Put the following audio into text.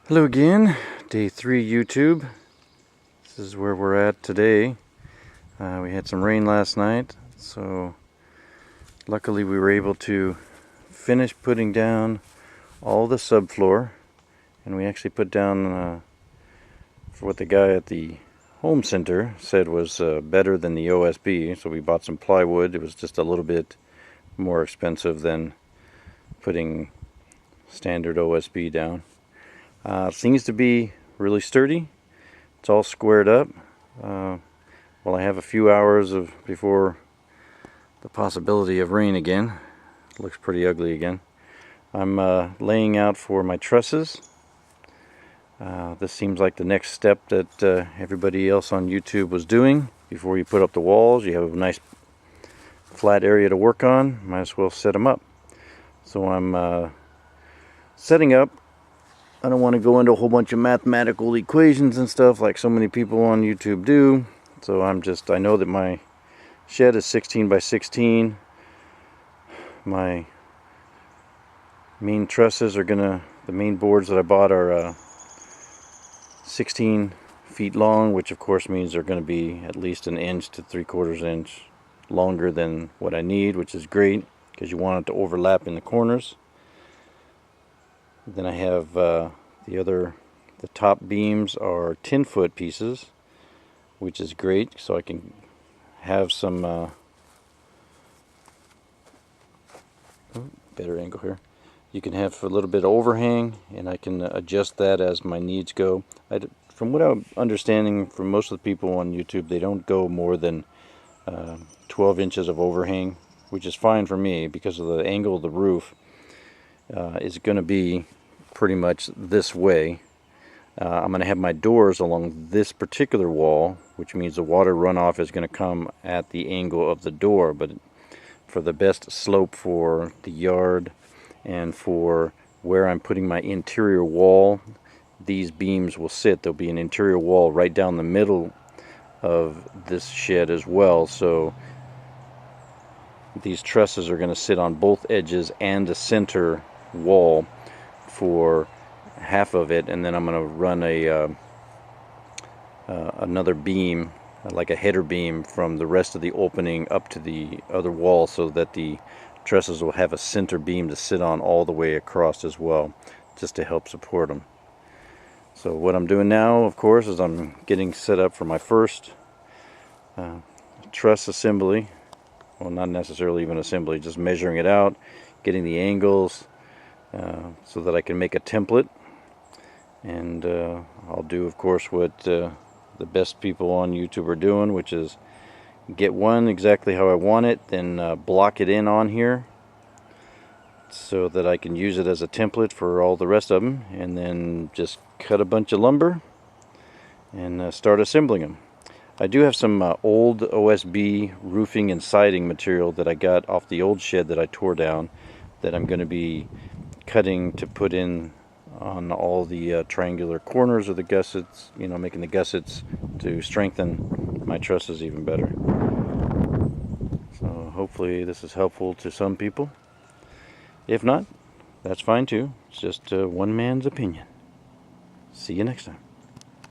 Hello again, day 3 YouTube. This is where we're at today. We had some rain last night, so luckily we were able to finish putting down all the subfloor, and we actually put down for what the guy at the home center said was better than the OSB. So we bought some plywood. It was just a little bit more expensive than putting standard OSB down. Seems to be really sturdy. It's all squared up. Well, I have a few hours before the possibility of rain again. It looks pretty ugly again. I'm laying out for my trusses. This seems like the next step that everybody else on YouTube was doing. Before you put up the walls, you have a nice flat area to work on. Might as well set them up. So I'm setting up. I don't want to go into a whole bunch of mathematical equations and stuff like so many people on YouTube do. So I know that my shed is 16 by 16. My main trusses are the main boards that I bought are 16 feet long, which of course means they're going to be at least 1 inch to 3/4 inch longer than what I need, which is great because you want it to overlap in the corners. Then I have the top beams are 10-foot pieces, which is great, so I can have some better angle here. You can have a little bit of overhang, and I can adjust that as my needs go. From what I'm understanding from most of the people on YouTube, they don't go more than 12 inches of overhang, which is fine for me because of the angle of the roof. Is going to be pretty much this way. I'm going to have my doors along this particular wall, which means the water runoff is going to come at the angle of the door. But for the best slope for the yard and for where I'm putting my interior wall, these beams will sit. There'll be an interior wall right down the middle of this shed as well. So these trusses are going to sit on both edges and the center wall for half of it, and then I'm going to run another beam, like a header beam, from the rest of the opening up to the other wall, so that the trusses will have a center beam to sit on all the way across as well, just to help support them. So what I'm doing now, of course, is I'm getting set up for my first truss assembly. Well, not necessarily even assembly, just measuring it out, getting the angles, so that I can make a template. And I'll do, of course, what the best people on YouTube are doing, which is get one exactly how I want it, then block it in on here so that I can use it as a template for all the rest of them, and then just cut a bunch of lumber and start assembling them. I do have some old OSB roofing and siding material that I got off the old shed that I tore down, that I'm going to be cutting to put in on all the triangular corners of the gussets, making the gussets to strengthen my trusses even better. So hopefully this is helpful to some people. If not, that's fine too. It's just one man's opinion. See you next time.